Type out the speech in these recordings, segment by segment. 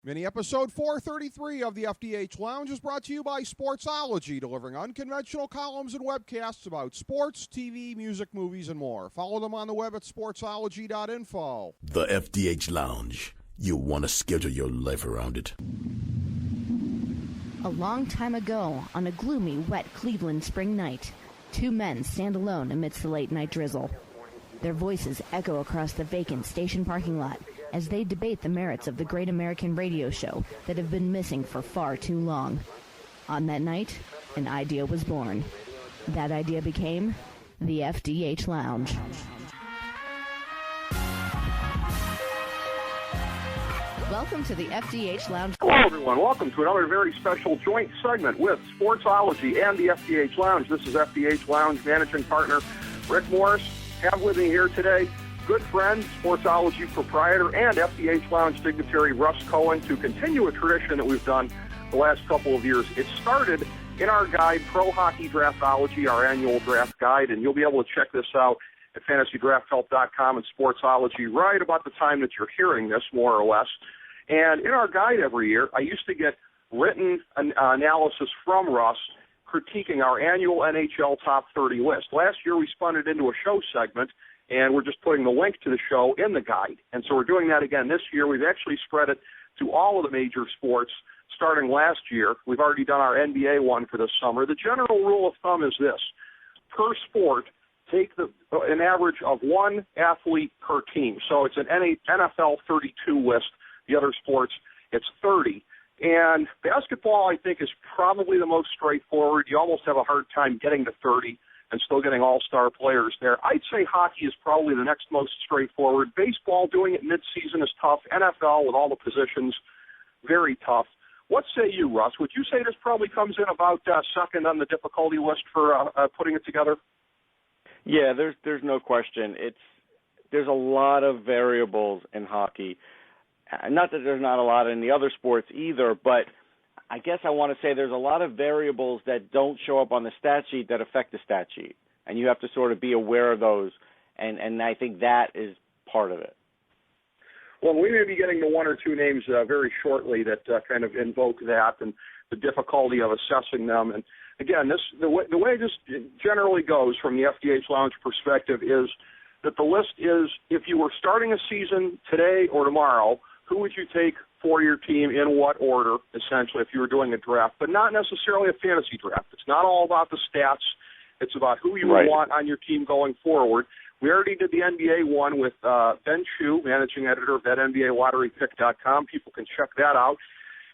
Mini episode 433 of the FDH Lounge is brought to you by Sportsology, delivering unconventional columns and webcasts about sports, TV, music, movies, and more. Follow them on the web at sportsology.info. The FDH Lounge. You'll want to schedule your life around it. A long time ago, on a gloomy, wet Cleveland spring night, two men stand alone amidst the late-night drizzle. Their voices echo across the vacant station parking lot as they debate the merits of the great American radio show that have been missing for far too long. On that night, an idea was born. That idea became the FDH Lounge. Welcome to the FDH Lounge. Hello, everyone. Welcome to another very special joint segment with Sportsology and the FDH Lounge. This is FDH Lounge managing partner Rick Morris. Have with me here today good friend, Sportsology proprietor, and FDH Lounge dignitary Russ Cohen to continue a tradition that we've done the last couple of years. It started in our guide, Pro Hockey Draftology, our annual draft guide, and you'll be able to check this out at FantasyDraftHelp.com and Sportsology right about the time that you're hearing this, more or less. And in our guide every year, I used to get written analysis from Russ critiquing our annual NHL Top 30 list. Last year, we spun it into a show segment, and we're just putting the link to the show in the guide. And so we're doing that again this year. We've actually spread it to all of the major sports starting last year. We've already done our NBA one for this summer. The general rule of thumb is this. Per sport, take an average of one athlete per team. So it's an NFL 32 list. The other sports, it's 30. And basketball, I think, is probably the most straightforward. You almost have a hard time getting to 30 and still getting all-star players there. I'd say hockey is probably the next most straightforward. Baseball, doing it mid-season is tough. NFL, with all the positions, very tough. What say you, Russ? Would you say this probably comes in about second on the difficulty list for putting it together? Yeah, there's no question. There's a lot of variables in hockey. Not that there's not a lot in the other sports either, but I guess I want to say there's a lot of variables that don't show up on the stat sheet that affect the stat sheet, and you have to sort of be aware of those, and I think that is part of it. Well, we may be getting to one or two names very shortly that kind of invoke that and the difficulty of assessing them. And again, the way this generally goes from the FDH Lounge perspective is that the list is, if you were starting a season today or tomorrow, who would you take for your team in what order, essentially, if you were doing a draft, but not necessarily a fantasy draft. It's not all about the stats. It's about who you want on your team going forward. We already did the NBA one with Ben Chu, managing editor of that NBALotteryPick.com. People can check that out.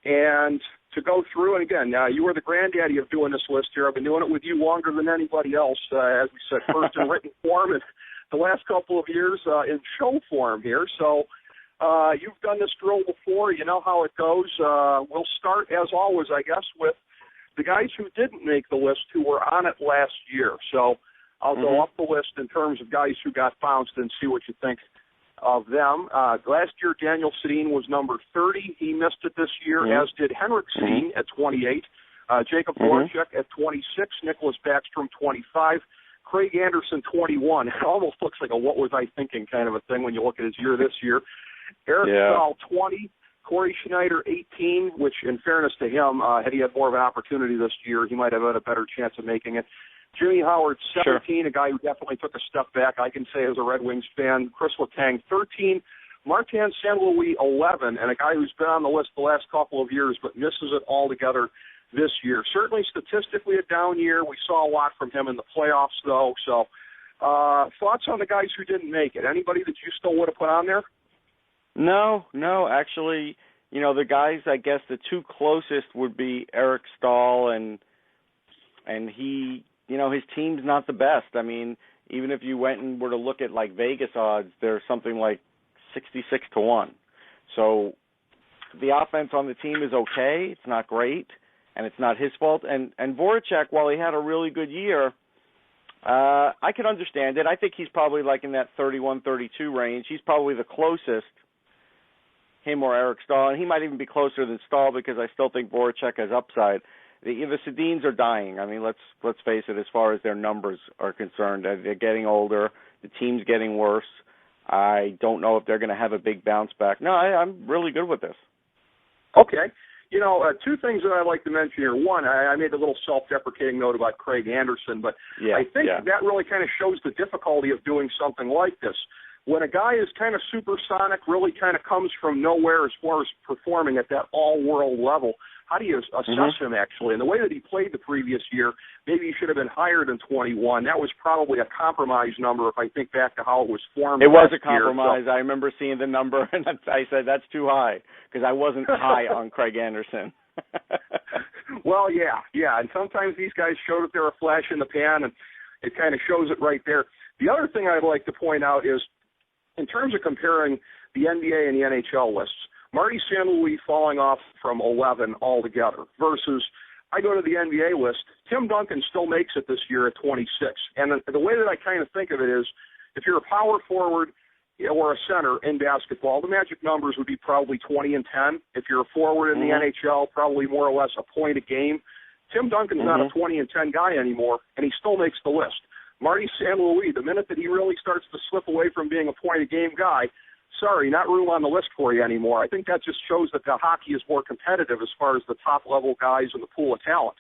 And to go through, and again, you were the granddaddy of doing this list here. I've been doing it with you longer than anybody else, as we said, first in written form and the last couple of years in show form here. So you've done this drill before. You know how it goes. We'll start, as always, I guess, with the guys who didn't make the list who were on it last year. So I'll go up the list in terms of guys who got bounced and see what you think of them. Last year, Daniel Sedin was number 30. He missed it this year, as did Henrik Sedin at 28, Jacob Voracek at 26, Nicholas Backstrom 25, Craig Anderson 21. It almost looks like a what was I thinking kind of a thing when you look at his year this year. Eric Stahl 20, Corey Schneider 18, which in fairness to him, had he had more of an opportunity this year, he might have had a better chance of making it. Jimmy Howard 17, a guy who definitely took a step back, I can say as a Red Wings fan. Chris Letang 13, Martin St. Louis 11, and a guy who's been on the list the last couple of years but misses it altogether this year. Certainly statistically a down year. We saw a lot from him in the playoffs, though. So thoughts on the guys who didn't make it? Anybody that you still would have put on there? No, actually, the guys, I guess the two closest would be Eric Stahl, and he, his team's not the best. I mean, even if you went and were to look at like Vegas odds, they're something like 66-1. So the offense on the team is okay. It's not great, and it's not his fault. And Voracek, while he had a really good year, I can understand it. I think he's probably like in that 31-32 range. He's probably the closest, him or Eric Stahl, and he might even be closer than Stahl because I still think Voracek has upside. The Sedins are dying. I mean, let's face it, as far as their numbers are concerned. They're getting older. The team's getting worse. I don't know if they're going to have a big bounce back. No, I'm really good with this. Okay. Two things that I'd like to mention here. One, I made a little self-deprecating note about Craig Anderson, but I think that really kind of shows the difficulty of doing something like this. When a guy is kind of supersonic, really kind of comes from nowhere as far as performing at that all-world level, how do you assess him, actually? And the way that he played the previous year, maybe he should have been higher than 21. That was probably a compromise number if I think back to how it was formed. It was a compromise. So I remember seeing the number, and I said, that's too high, because I wasn't high on Craig Anderson. Well, yeah. And sometimes these guys show that they're a flash in the pan, and it kind of shows it right there. The other thing I'd like to point out is, in terms of comparing the NBA and the NHL lists, Marty St. Louis falling off from 11 altogether versus I go to the NBA list, Tim Duncan still makes it this year at 26. And the way that I kind of think of it is, if you're a power forward or a center in basketball, the magic numbers would be probably 20 and 10. If you're a forward in the NHL, probably more or less a point a game. Tim Duncan's not a 20 and 10 guy anymore, and he still makes the list. Marty St. Louis, the minute that he really starts to slip away from being a point-a-game guy, sorry, not room on the list for you anymore. I think that just shows that the hockey is more competitive as far as the top-level guys in the pool of talent.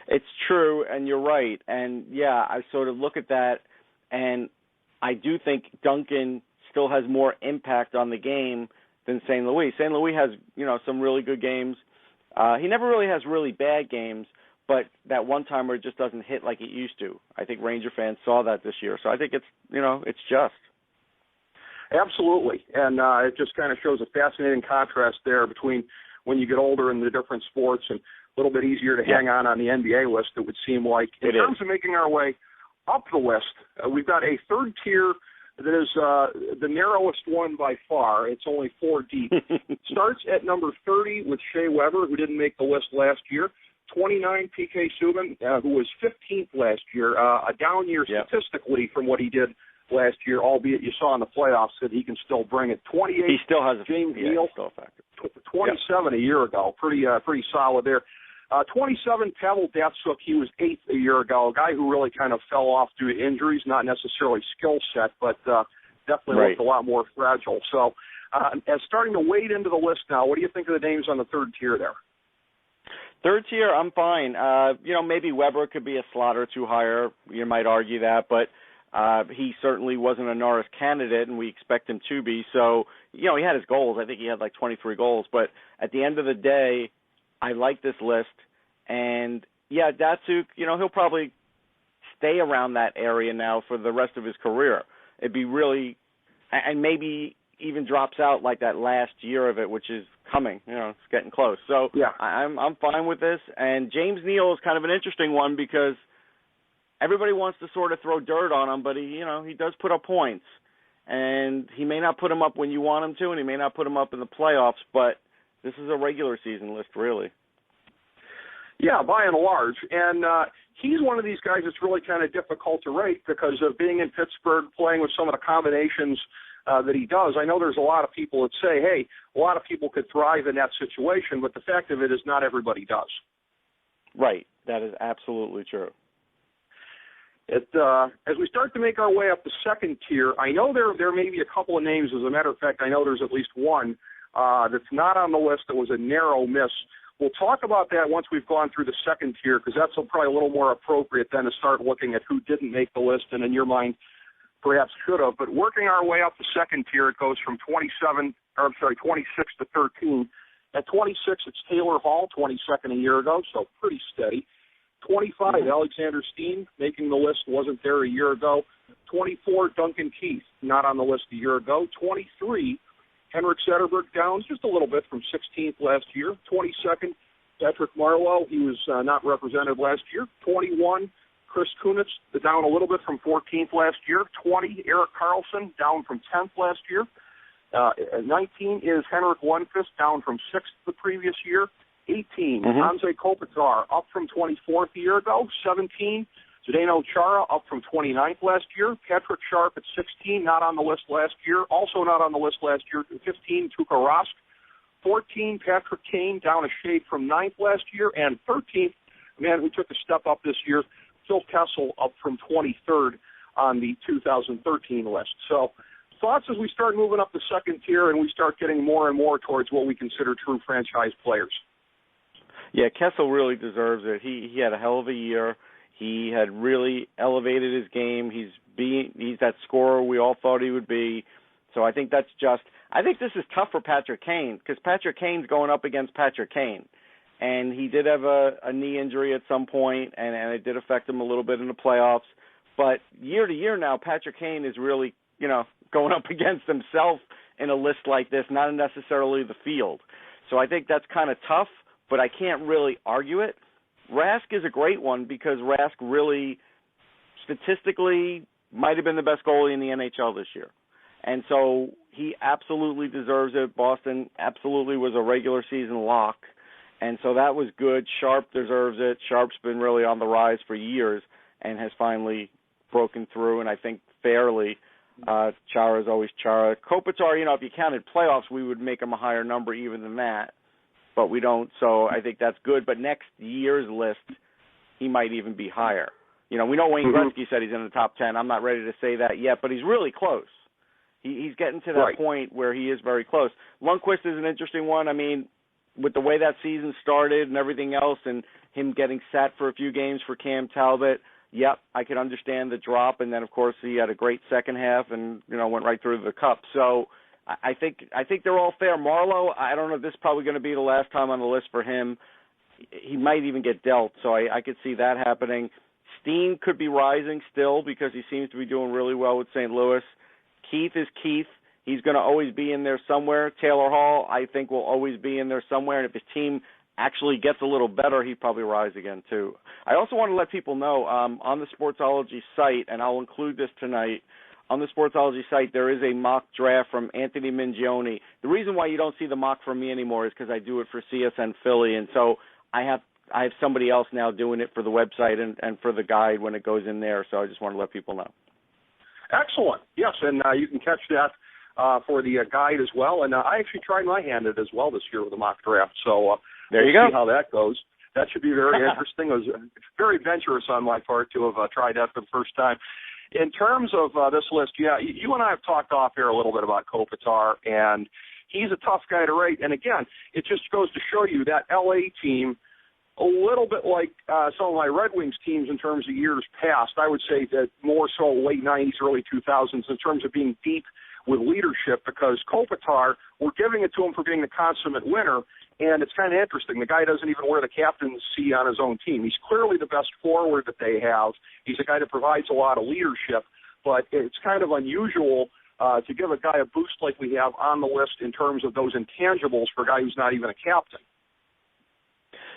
It's true, and you're right. And, yeah, I sort of look at that, and I do think Duncan still has more impact on the game than St. Louis. St. Louis has, some really good games. He never really has really bad games, but that one-timer just doesn't hit like it used to. I think Ranger fans saw that this year. So I think it's, it's just. Absolutely. And it just kind of shows a fascinating contrast there between when you get older in the different sports and a little bit easier to hang on the NBA list, it would seem like. In terms of making our way up the list, we've got a third tier that is the narrowest one by far. It's only 4 deep. Starts at number 30 with Shea Weber, who didn't make the list last year. 29, P.K. Subban, who was 15th last year, a down year statistically from what he did last year, albeit you saw in the playoffs that he can still bring it. 28, he still has James Neal, 27 a year ago, pretty solid there. 27, Pavel Datsyuk, he was 8th a year ago, a guy who really kind of fell off due to injuries, not necessarily skill set, but definitely looked a lot more fragile. So as starting to wade into the list now, what do you think of the names on the third tier there? Third tier, I'm fine. Maybe Weber could be a slot or two higher. You might argue that, but he certainly wasn't a Norris candidate, and we expect him to be. So, he had his goals. I think he had like 23 goals. But at the end of the day, I like this list. And, Datsyuk, he'll probably stay around that area now for the rest of his career. It'd be really – and maybe even drops out like that last year of it, which is coming. It's getting close. So I'm fine with this. And James Neal is kind of an interesting one because everybody wants to sort of throw dirt on him, but he does put up points. And he may not put him up when you want him to, and he may not put him up in the playoffs, but this is a regular season list, really. Yeah, by and large. And he's one of these guys that's really kind of difficult to rate because of being in Pittsburgh, playing with some of the combinations that he does. I know there's a lot of people that say, hey, a lot of people could thrive in that situation, but the fact of it is not everybody does. Right. That is absolutely true. As we start to make our way up the second tier, I know there may be a couple of names. As a matter of fact, I know there's at least one that's not on the list that was a narrow miss. We'll talk about that once we've gone through the second tier because that's probably a little more appropriate than to start looking at who didn't make the list and in your mind perhaps should have. But working our way up the second tier, it goes from 26 to 13. At 26, it's Taylor Hall, 22nd a year ago, so pretty steady. 25, Alexander Steen, making the list, wasn't there a year ago. 24, Duncan Keith, not on the list a year ago. 23, Henrik Zetterberg, down just a little bit from 16th last year. 22nd, Patrick Marleau, he was not represented last year. 21, Chris Kunitz, down a little bit from 14th last year. 20, Erik Karlsson, down from 10th last year. 19 is Henrik Lundqvist, down from 6th the previous year. 18, Anze Kopitar, up from 24th a year ago. 17, Zdeno Chara, up from 29th last year. Patrick Sharp at 16, not on the list last year. Also not on the list last year. 15, Tuukka Rask. 14, Patrick Kane, down a shade from 9th last year. And 13th, man who took a step up this year, Phil Kessel, up from 23rd on the 2013 list. So thoughts as we start moving up the second tier and we start getting more and more towards what we consider true franchise players? Yeah, Kessel really deserves it. He had a hell of a year. He had really elevated his game. He's that scorer we all thought he would be. So I think that's just – I think this is tough for Patrick Kane because Patrick Kane's going up against Patrick Kane. And he did have a knee injury at some point, and it did affect him a little bit in the playoffs. But year to year now, Patrick Kane is really, going up against himself in a list like this, not necessarily the field. So I think that's kind of tough, but I can't really argue it. Rask is a great one because Rask really, statistically, might have been the best goalie in the NHL this year. And so he absolutely deserves it. Boston absolutely was a regular season lock. And so that was good. Sharp deserves it. Sharp's been really on the rise for years and has finally broken through, and I think fairly. Chara is always Chara. Kopitar, if you counted playoffs, we would make him a higher number even than that. But we don't, so I think that's good. But next year's list, he might even be higher. We know Wayne Gretzky said he's in the top 10. I'm not ready to say that yet, but he's really close. He's getting to that point where he is very close. Lundqvist is an interesting one. I mean, with the way that season started and everything else and him getting sat for a few games for Cam Talbot, yep, I could understand the drop. And then, of course, he had a great second half and, went right through the cup. So I think they're all fair. Marlowe, I don't know if this is probably going to be the last time on the list for him. He might even get dealt, so I could see that happening. Steen could be rising still because he seems to be doing really well with St. Louis. Keith is Keith. He's going to always be in there somewhere. Taylor Hall, I think, will always be in there somewhere. And if his team actually gets a little better, he'd probably rise again, too. I also want to let people know on the Sportsology site, and I'll include this tonight, on the Sportsology site there is a mock draft from Anthony Mingione. The reason why you don't see the mock from me anymore is because I do it for CSN Philly, and so I have somebody else now doing it for the website and for the guide when it goes in there, so I just want to let people know. Excellent. Yes, and you can catch that for the guide as well. And I actually tried my hand at it as well this year with the mock draft. So there you go. See how that goes. That should be very interesting. It was very adventurous on my part to have tried that for the first time. In terms of this list, yeah, you and I have talked off here a little bit about Kopitar, and he's a tough guy to rate. And, again, it just goes to show you that L.A. team, a little bit like some of my Red Wings teams in terms of years past, I would say that more so late 90s, early 2000s in terms of being deep with leadership, because Kopitar, we're giving it to him for being the consummate winner, and it's kind of interesting. The guy doesn't even wear the captain's C on his own team. He's clearly the best forward that they have. He's a guy that provides a lot of leadership, but it's kind of unusual to give a guy a boost like we have on the list in terms of those intangibles for a guy who's not even a captain.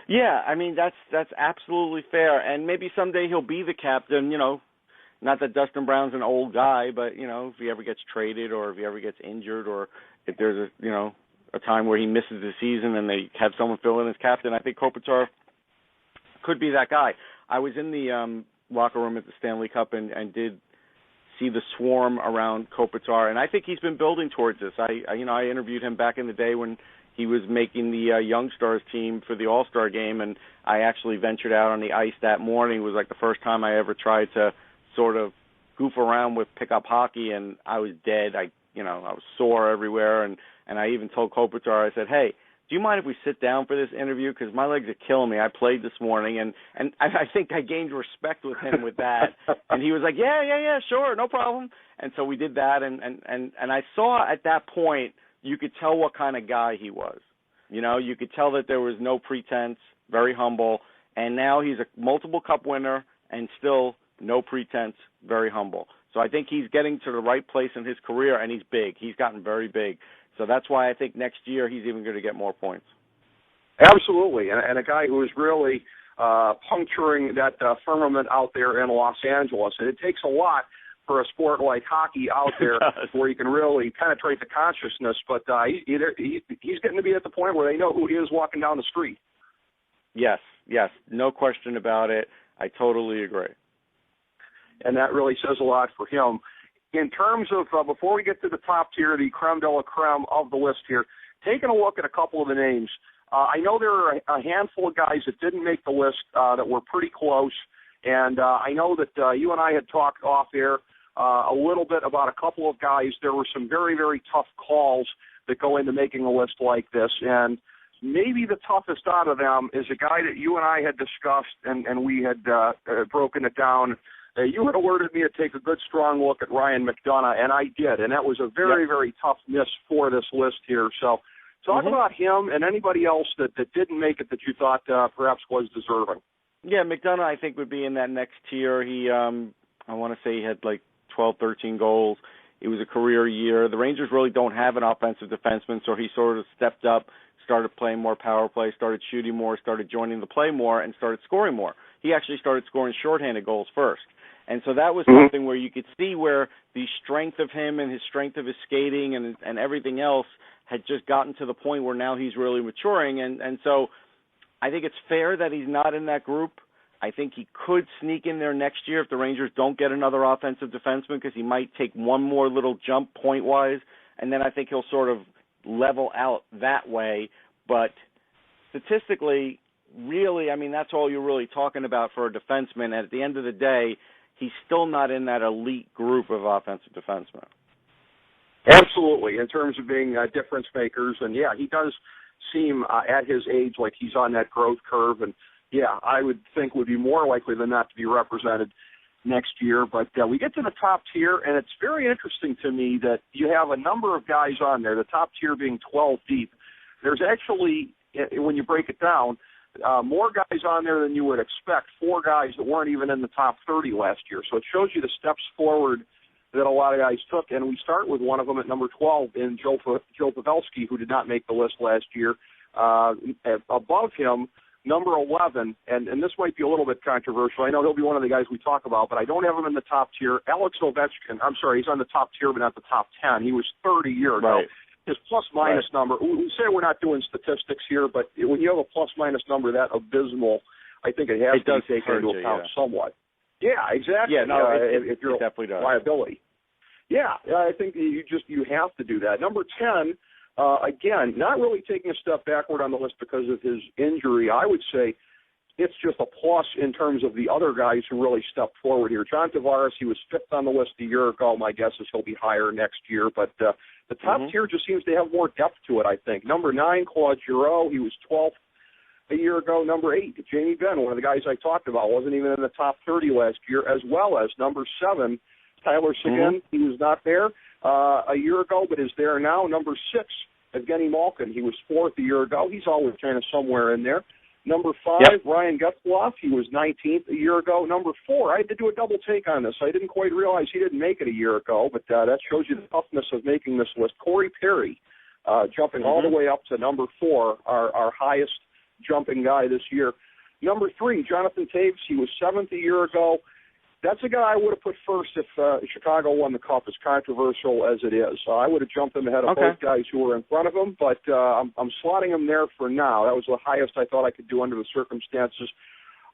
Yeah, I mean, that's absolutely fair, and maybe someday he'll be the captain, not that Dustin Brown's an old guy, but, if he ever gets traded or if he ever gets injured or if there's a time where he misses the season and they have someone fill in as captain, I think Kopitar could be that guy. I was in the locker room at the Stanley Cup and did see the swarm around Kopitar, and I think he's been building towards this. I interviewed him back in the day when he was making the Young Stars team for the All-Star game, and I actually ventured out on the ice that morning. It was like the first time I ever tried to sort of goof around with pickup hockey, and I was dead. I was sore everywhere, and I even told Kopitar, I said, hey, do you mind if we sit down for this interview? Because my legs are killing me. I played this morning, and I think I gained respect with him with that. And he was like, yeah, sure, no problem. And so we did that, and I saw at that point you could tell what kind of guy he was. You could tell that there was no pretense, very humble, and now he's a multiple cup winner and still no pretense, very humble. So I think he's getting to the right place in his career, and he's big. He's gotten very big. So that's why I think next year he's even going to get more points. Absolutely, and a guy who is really puncturing that firmament out there in Los Angeles. And it takes a lot for a sport like hockey out there where you can really penetrate the consciousness. But he's getting to be at the point where they know who he is walking down the street. Yes, no question about it. I totally agree. And that really says a lot for him. In terms of, before we get to the top tier, the creme de la creme of the list here, taking a look at a couple of the names, I know there are a handful of guys that didn't make the list that were pretty close, and I know that you and I had talked off air a little bit about a couple of guys. There were some very, very tough calls that go into making a list like this, and maybe the toughest out of them is a guy that you and I had discussed, and we had broken it down. You had alerted me to take a good, strong look at Ryan McDonough, and I did, and that was a very, very tough miss for this list here. So talk about him and anybody else that didn't make it that you thought perhaps was deserving. Yeah, McDonough, I think, would be in that next tier. He, I want to say he had like 12, 13 goals. It was a career year. The Rangers really don't have an offensive defenseman, so he sort of stepped up, started playing more power play, started shooting more, started joining the play more, and started scoring more. He actually started scoring shorthanded goals first. And so that was something where you could see where the strength of him and his strength of his skating and everything else had just gotten to the point where now he's really maturing. And so I think it's fair that he's not in that group. I think he could sneak in there next year if the Rangers don't get another offensive defenseman, because he might take one more little jump point-wise, and then I think he'll sort of level out that way. But statistically, really, I mean, that's all you're really talking about for a defenseman. And at the end of the day, he's still not in that elite group of offensive defensemen. Absolutely, in terms of being difference makers. And, yeah, he does seem at his age like he's on that growth curve, and yeah, I would think would be more likely than not to be represented next year. But we get to the top tier, and it's very interesting to me that you have a number of guys on there, the top tier being 12 deep. There's actually, when you break it down, more guys on there than you would expect, 4 guys that weren't even in the top 30 last year. So it shows you the steps forward that a lot of guys took, and we start with one of them at number 12 in Joe Pavelski, who did not make the list last year. Above him, number 11, and this might be a little bit controversial. I know he'll be one of the guys we talk about, but I don't have him in the top tier. Alex Ovechkin, I'm sorry, he's on the top tier, but not the top 10. He was 30 a year ago. Right. His plus-minus number, we say we're not doing statistics here, but when you have a plus-minus number that abysmal, I think it has to be taken into account somewhat. Yeah, exactly. Yeah, no, if you're it definitely does. Liability. Yeah, I think you have to do that. Number 10, again, not really taking a step backward on the list because of his injury. I would say it's just a plus in terms of the other guys who really stepped forward here. John Tavares, he was 5th on the list a year ago. My guess is he'll be higher next year. But the top tier just seems to have more depth to it, I think. Number 9, Claude Giroux, he was 12th a year ago. Number 8, Jamie Benn, one of the guys I talked about, wasn't even in the top 30 last year, as well as number 7, Tyler Seguin. He was not there a year ago, but is there now. Number 6, Evgeny Malkin. He was 4th a year ago. He's always kind of somewhere in there. Number 5, Ryan Getzlaf. He was 19th a year ago. Number 4, I had to do a double take on this. I didn't quite realize he didn't make it a year ago, but that shows you the toughness of making this list. Corey Perry, jumping all the way up to number 4, our highest jumping guy this year. Number 3, Jonathan Taves. He was 7th a year ago. That's a guy I would have put first if Chicago won the Cup, as controversial as it is. I would have jumped him ahead of both guys who were in front of him, but I'm slotting him there for now. That was the highest I thought I could do under the circumstances.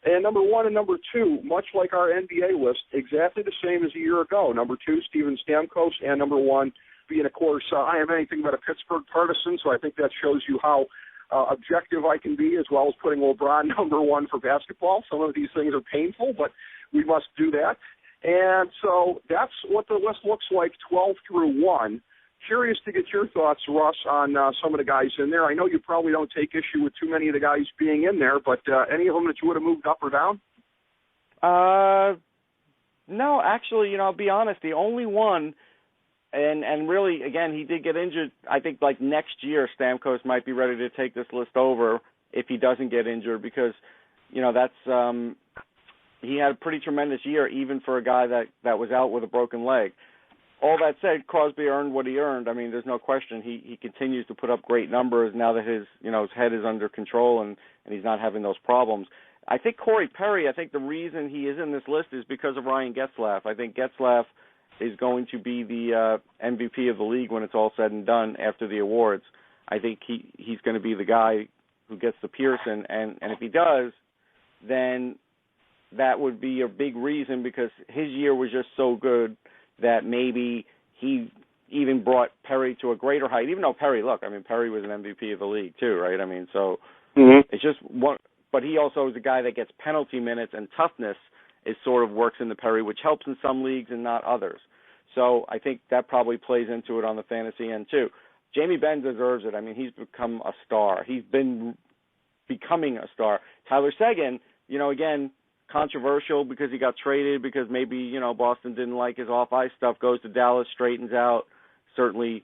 And number 1 and number 2, much like our NBA list, exactly the same as a year ago. Number 2, Steven Stamkos, and number 1 being, of course, I am anything but a Pittsburgh partisan, so I think that shows you how objective I can be, as well as putting LeBron number 1 for basketball. Some of these things are painful, but we must do that. And so that's what the list looks like, 12 through 1. Curious to get your thoughts, Russ, on some of the guys in there. I know you probably don't take issue with too many of the guys being in there, but any of them that you would have moved up or down? No, actually, I'll be honest, the only one, and really, again, he did get injured. I think, like, next year, Stamkos might be ready to take this list over if he doesn't get injured, because, that's he had a pretty tremendous year, even for a guy that was out with a broken leg. All that said, Crosby earned what he earned. I mean, there's no question. He continues to put up great numbers now that his head is under control and he's not having those problems. I think Corey Perry, the reason he is in this list is because of Ryan Getzlaf. I think Getzlaf is going to be the MVP of the league when it's all said and done after the awards. I think he's going to be the guy who gets the Pearson, and if he does, then that would be a big reason, because his year was just so good that maybe he even brought Perry to a greater height, even though Perry was an MVP of the league too, right? I mean, so it's just one, but he also is a guy that gets penalty minutes, and toughness is sort of works in the Perry, which helps in some leagues and not others. So I think that probably plays into it on the fantasy end too. Jamie Benn deserves it. I mean, he's become a star. He's been becoming a star. Tyler Seguin, again, controversial because he got traded, because maybe, Boston didn't like his off-ice stuff, goes to Dallas, straightens out. Certainly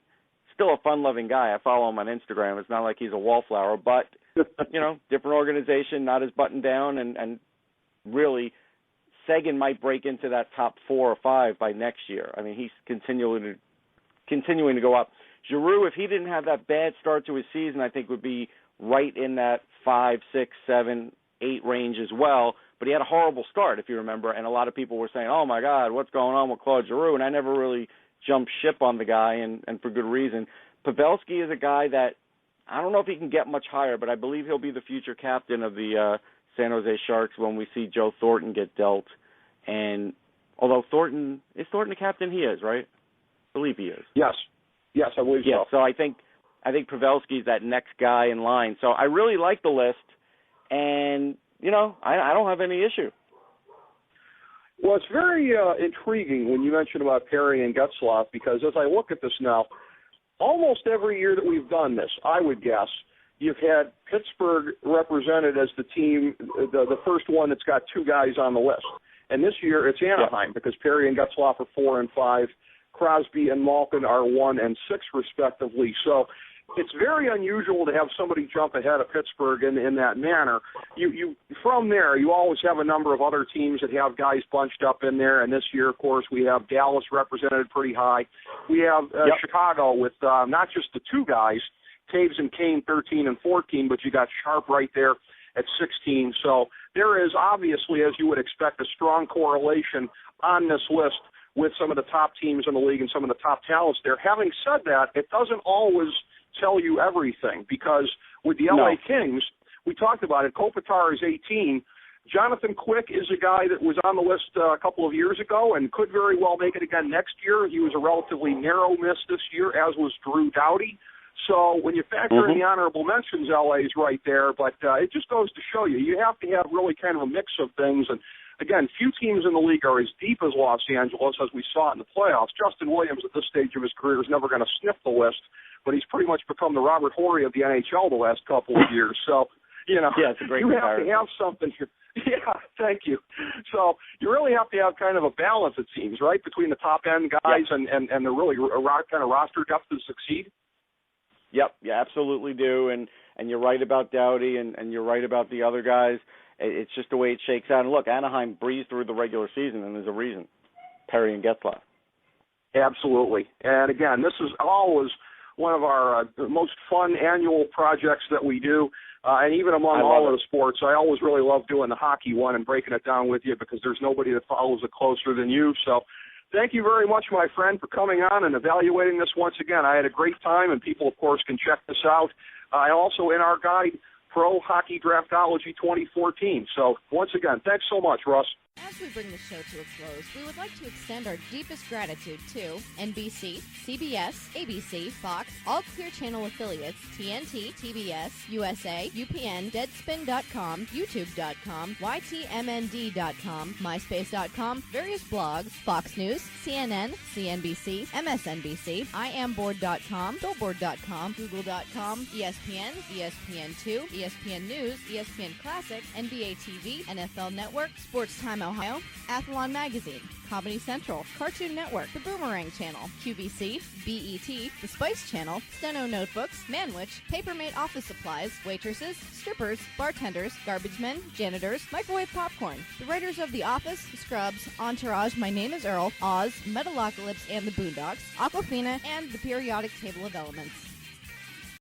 still a fun-loving guy. I follow him on Instagram. It's not like he's a wallflower, but, different organization, not as buttoned down, and really Seguin might break into that top 4 or 5 by next year. I mean, he's continuing to go up. Giroux, if he didn't have that bad start to his season, I think would be right in that 5, 6, 7, 8 range as well. But he had a horrible start, if you remember, and a lot of people were saying, oh, my God, what's going on with Claude Giroux? And I never really jumped ship on the guy, and for good reason. Pavelski is a guy that I don't know if he can get much higher, but I believe he'll be the future captain of the San Jose Sharks when we see Joe Thornton get dealt. And although is Thornton the captain? He is, right? I believe he is. Yes, I believe so. So I think Pavelski's that next guy in line. So I really like the list, and I don't have any issue. Well, it's very intriguing when you mention about Perry and Getzlaf, because as I look at this now, almost every year that we've done this, I would guess, you've had Pittsburgh represented as the team, the first one that's got 2 guys on the list. And this year it's Anaheim, because Perry and Getzlaf are 4 and 5. Crosby and Malkin are 1 and 6 respectively. So it's very unusual to have somebody jump ahead of Pittsburgh in that manner. You from there, you always have a number of other teams that have guys bunched up in there. And this year, of course, we have Dallas represented pretty high. We have Chicago with not just the 2 guys, Taves and Kane 13 and 14, but you got Sharp right there at 16. So there is obviously, as you would expect, a strong correlation on this list with some of the top teams in the league and some of the top talents there. Having said that, it doesn't always tell you everything, because with the LA Kings, we talked about it, Kopitar is 18. Jonathan Quick is a guy that was on the list a couple of years ago and could very well make it again next year. He was a relatively narrow miss this year, as was Drew Doughty. So when you factor in the honorable mentions, LA's right there, but it just goes to show you have to have really kind of a mix of things. And again, few teams in the league are as deep as Los Angeles, as we saw in the playoffs. Justin Williams at this stage of his career is never going to sniff the list, but he's pretty much become the Robert Horry of the NHL the last couple of years. So, it's a great you have to have something here. Yeah, thank you. So you really have to have kind of a balance, it seems, right, between the top-end guys and the really kind of roster depth to succeed? Yep, you absolutely do, and you're right about Doughty, and you're right about the other guys. It's just the way it shakes out. And look, Anaheim breezed through the regular season, and there's a reason. Perry and Getzlaf. Absolutely. And again, this is always one of our most fun annual projects that we do. And even among all of the sports, I always really love doing the hockey one and breaking it down with you, because there's nobody that follows it closer than you. So thank you very much, my friend, for coming on and evaluating this once again. I had a great time, and people, of course, can check this out. Also in our guide, Pro Hockey Draftology 2014. So once again, thanks so much, Russ. As we bring the show to a close, we would like to extend our deepest gratitude to NBC, CBS, ABC, Fox, all Clear Channel affiliates, TNT, TBS, USA, UPN, Deadspin.com, YouTube.com, YTMND.com, MySpace.com, various blogs, Fox News, CNN, CNBC, MSNBC, IamBoard.com, Billboard.com, Google.com, ESPN, ESPN2, ESPN News, ESPN Classic, NBA TV, NFL Network, Sports Time Ohio, Athlon Magazine, Comedy Central, Cartoon Network, The Boomerang Channel, QVC, BET, The Spice Channel, Steno Notebooks, Manwich, Papermate Office Supplies, waitresses, strippers, bartenders, garbage men, janitors, microwave popcorn, the writers of The Office, Scrubs, Entourage, My Name is Earl, Oz, Metalocalypse and the Boondocks, Aquafina, and the periodic table of elements.